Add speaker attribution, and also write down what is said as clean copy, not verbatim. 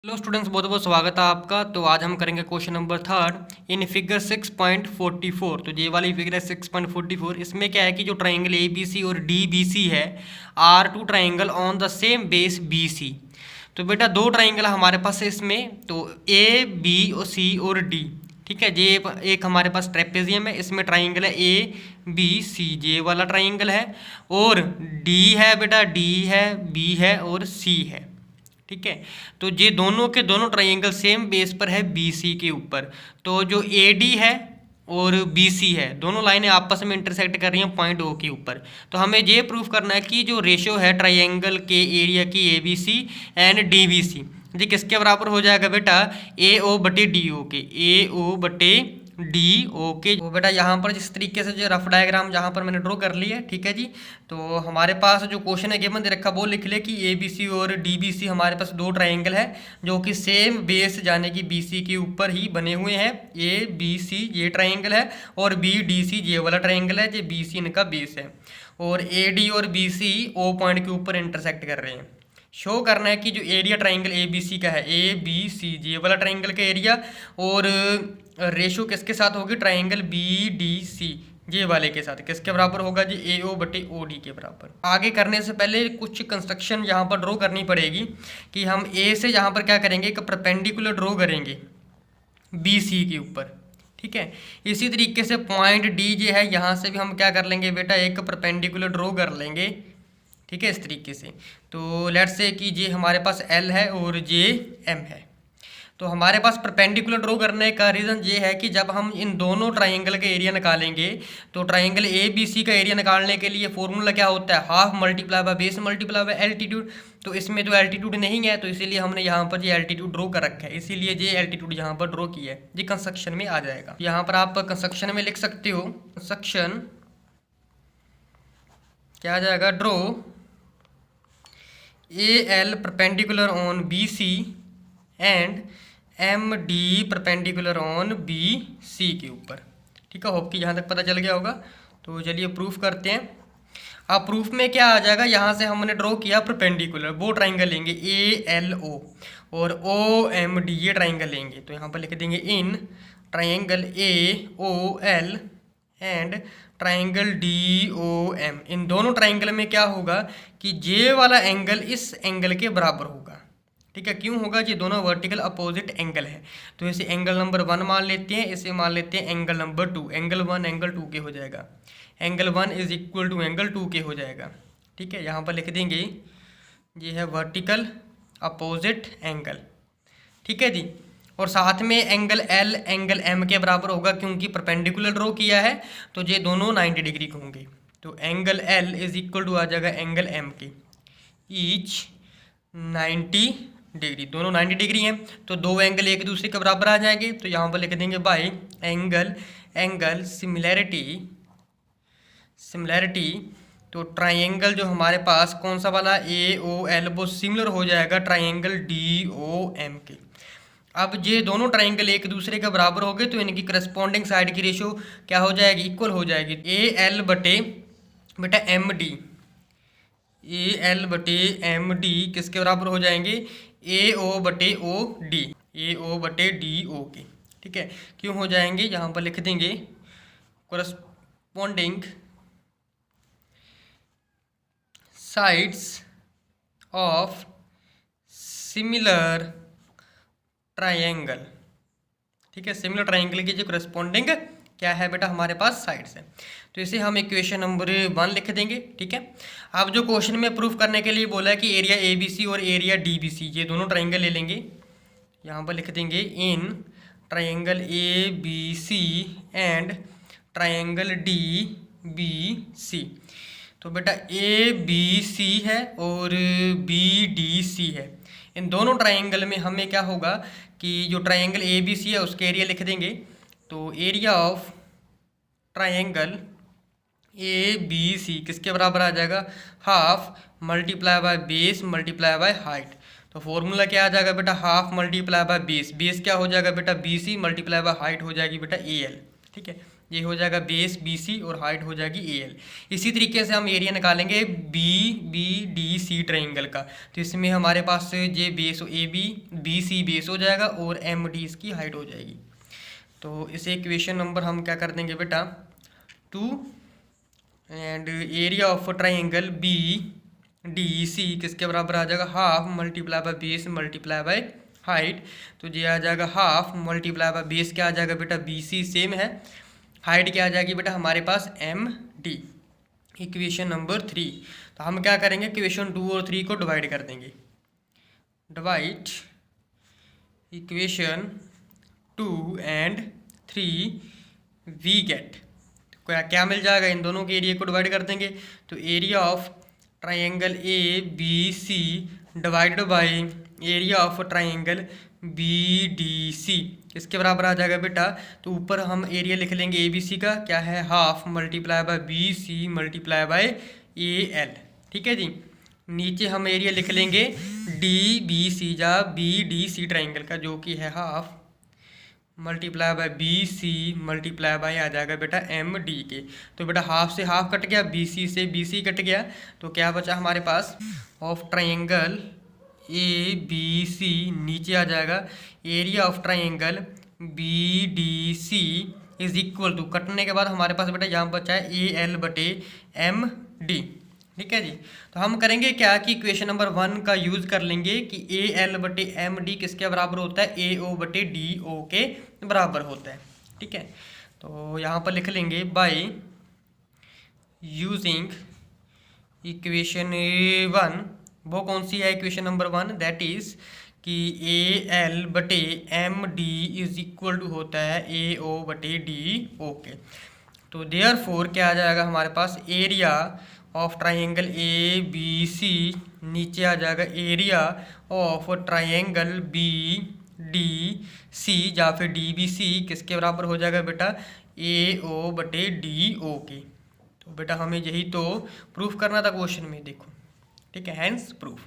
Speaker 1: Hello students, बहुत बहुत स्वागत है आपका। तो आज हम करेंगे क्वेश्चन नंबर 3 इन फिगर 6.44। तो ये वाली फिगर है 6.44। इसमें क्या है कि जो ट्राइंगल ए बी सी और डी बी सी है are two triangle on the same base B C. तो बेटा दो ट्राइंगल हमारे पास है इसमें, तो ए बी और सी और डी। ठीक है, ये एक हमारे पास ट्रेपेजियम है, इसमें ट्राइंगल है ए बी सी, ये वाला ट्राइंगल है। और डी है बेटा, डी है, बी है और सी है। ठीक है, तो ये दोनों के दोनों ट्राइंगल सेम बेस पर है बी सी के ऊपर। तो जो ए डी है और बी सी है, दोनों लाइनें आपस में इंटरसेक्ट कर रही हैं पॉइंट ओ के ऊपर। तो हमें ये प्रूफ करना है कि जो रेशियो है ट्राइंगल के एरिया की A B C and D B C, ये किसके बराबर हो जाएगा बेटा, ए ओ बटे डी ओ के, ए ओ बटे डी ओके। तो बेटा यहाँ पर जिस तरीके से जो रफ डायग्राम जहाँ पर मैंने ड्रॉ कर लिया है, ठीक है जी। तो हमारे पास जो क्वेश्चन है गिवन दे रखा, वो लिख ले कि ए बी सी और डी बी सी हमारे पास दो ट्राइंगल है जो कि सेम बेस जाने की बी सी के ऊपर ही बने हुए हैं। ए बी सी ये ट्राइंगल है और बी डी सी ये वाला ट्राइंगल है, ये बी सी इनका बेस है। और ए डी और बी सी ओ पॉइंट के ऊपर इंटरसेक्ट कर रहे हैं। शो करना है कि जो area triangle A B C का है, ए बी सी ये वाला ट्राइंगल का एरिया, और रेशो किसके साथ होगी, ट्राइंगल बी डी सी ये वाले के साथ किसके बराबर होगा जी, ए ओ बटे ओ डी के बराबर। आगे करने से पहले कुछ कंस्ट्रक्शन यहाँ पर ड्रॉ करनी पड़ेगी कि हम ए से यहाँ पर क्या करेंगे, एक परपेंडिकुलर ड्रॉ करेंगे बी सी के ऊपर। ठीक है, इसी तरीके से पॉइंट डी जे है, यहाँ से भी हम क्या कर लेंगे बेटा, एक परपेंडिकुलर ड्रॉ कर लेंगे। ठीक है, इस तरीके से। तो लेट्स से कि ये हमारे पास एल है और ये एम है। तो हमारे पास परपेंडिकुलर ड्रॉ करने का रीज़न ये है कि जब हम इन दोनों ट्राइंगल का एरिया निकालेंगे, तो ट्राइंगल ए बी सी का एरिया निकालने के लिए फॉर्मूला क्या होता है, half multiply by base multiply bye altitude. तो इसमें तो एल्टीट्यूड नहीं है, तो इसीलिए हमने यहाँ पर ये एल्टीट्यूड ड्रॉ कर रखा है, इसीलिए ये एल्टीट्यूड यहाँ पर ड्रॉ किया है। ये कंस्ट्रक्शन में आ जाएगा। यहाँ पर आप कंस्ट्रक्शन में लिख सकते हो, कंस्ट्रक्शन क्या आ जाएगा, draw A L perpendicular on B C and M D perpendicular on B C के ऊपर। ठीक है, होप कि यहाँ तक पता चल गया होगा। तो चलिए प्रूफ करते हैं। अब प्रूफ में क्या आ जाएगा, यहाँ से हमने ड्रॉ किया परपेंडिकुलर, वो ट्राइंगल लेंगे ए एल ओ और ओ एम डी ये ट्राइंगल लेंगे। तो यहाँ पर लिख देंगे in triangle A O L and triangle D O M, इन दोनों ट्राइंगल में क्या होगा कि जे वाला एंगल इस एंगल के बराबर होगा। ठीक है, क्यों होगा, ये दोनों वर्टिकल अपोजिट एंगल है। तो इसे एंगल नंबर 1 मान लेते हैं, इसे मान लेते हैं एंगल नंबर 2। एंगल 1 एंगल 2 के हो जाएगा, angle 1 is equal to angle 2 के हो जाएगा। ठीक है, यहाँ पर लिख देंगे ये है वर्टिकल अपोजिट एंगल। ठीक है जी, और साथ में एंगल एल एंगल एम के बराबर होगा, क्योंकि परपेंडिकुलर ड्रॉ किया है तो ये दोनों 90 डिग्री के होंगे। तो angle L is equal to आ जाएगा एंगल एम के, ईच 90 डिग्री, दोनों 90 डिग्री हैं। तो दो एंगल एक दूसरे के बराबर आ जाएंगे। तो यहाँ पर लिख देंगे bye angle angle similarity similarity. तो ट्राइंगल जो हमारे पास कौन सा वाला ए ओ एल, वो सिमिलर हो जाएगा ट्राइंगल डी ओ एम के। अब ये दोनों ट्राइंगल एक दूसरे के बराबर हो गए, तो इनकी करस्पॉन्डिंग साइड की रेशियो क्या हो जाएगी, इक्वल हो जाएगी। ए एल बटे बेटा एम डी, ए एल बटे एम डी किसके बराबर हो जाएंगे, ए ओ बटे ओ डी, ए ओ बटे डी ओ के। ठीक है, क्यों हो जाएंगे, यहाँ पर लिख देंगे corresponding sides of similar triangle. ठीक है, सिमिलर ट्राइंगल की जो करस्पॉन्डिंग क्या है बेटा हमारे पास साइड्स है। तो इसे हम इक्वेशन नंबर 1 लिख देंगे। ठीक है, अब जो क्वेश्चन में प्रूफ करने के लिए बोला है कि एरिया ए बी सी और एरिया डी बी सी ये दोनों ट्राइंगल ले लेंगे। यहाँ पर लिख देंगे in triangle A B C and triangle D B C. तो बेटा ए बी सी है और बी डी सी है, इन दोनों ट्राइंगल में हमें क्या होगा कि जो ट्राइंगल ए बी सी है उसके एरिया लिख देंगे। तो area of triangle A B C किसके बराबर आ जाएगा, half multiply by base multiply by height. तो फॉर्मूला क्या आ जाएगा बेटा, half multiply by base, base क्या हो जाएगा बेटा B C multiply by height हो जाएगी बेटा ए एल। ठीक है, ये हो जाएगा बेस BC और हाइट हो जाएगी AL। इसी तरीके से हम एरिया निकालेंगे BBDC ट्राइंगल का। तो इसमें हमारे पास ये बेस AB BC बेस हो जाएगा और MD इसकी हाइट हो जाएगी। तो इसे इक्वेशन नंबर हम क्या कर देंगे बेटा 2 and area of triangle BDC किसके बराबर आ जाएगा half multiply by base multiply by height. तो ये आ जाएगा हाफ मल्टीप्लाई बाय बेस क्या आ जाएगा बेटा BC सेम है, हाइट क्या आ जाएगी बेटा हमारे पास MD। Equation number 3। तो हम क्या करेंगे इक्वेशन 2 और 3 को डिवाइड कर देंगे। Divide equation 2 and 3 we get क्या क्या मिल जाएगा, इन दोनों के एरिया को डिवाइड कर देंगे। तो area of triangle ABC divided by area of triangle BDC इसके बराबर आ जाएगा बेटा। तो ऊपर हम एरिया लिख लेंगे ABC का क्या है half multiply by BC multiply bye AL, ठीक है जी। नीचे हम एरिया लिख लेंगे DBC या BDC ट्राइंगल का जो कि है half multiply by BC multiply by आ जाएगा बेटा MD के। तो बेटा हाफ से हाफ कट गया, BC से BC कट गया, तो क्या बचा हमारे पास ऑफ ट्राइंगल ABC नीचे आ जाएगा area of triangle BDC is equal to कटने के बाद हमारे पास बेटा यहाँ बचा है AL बटे MD, ठीक है जी। तो हम करेंगे क्या कि इक्वेशन नंबर 1 का यूज कर लेंगे कि AL बटे MD किसके बराबर होता है AO बटे DO के बराबर होता है, ठीक है। तो यहाँ पर लिख लेंगे बाय यूजिंग इक्वेशन 1, वो कौन सी है इक्वेशन नंबर 1 दैट इज कि AL बटे MD इज इक्वल टू होता है AO बटे DO के। तो देयरफॉर क्या आ जाएगा हमारे पास एरिया ऑफ ट्राइंगल ABC नीचे आ जाएगा एरिया ऑफ ट्राइंगल BDC या फिर DBC किसके बराबर हो जाएगा बेटा AO बटे DO के। तो बेटा हमें यही तो प्रूफ करना था क्वेश्चन में, देखो ठीक है, हैंस प्रूफ।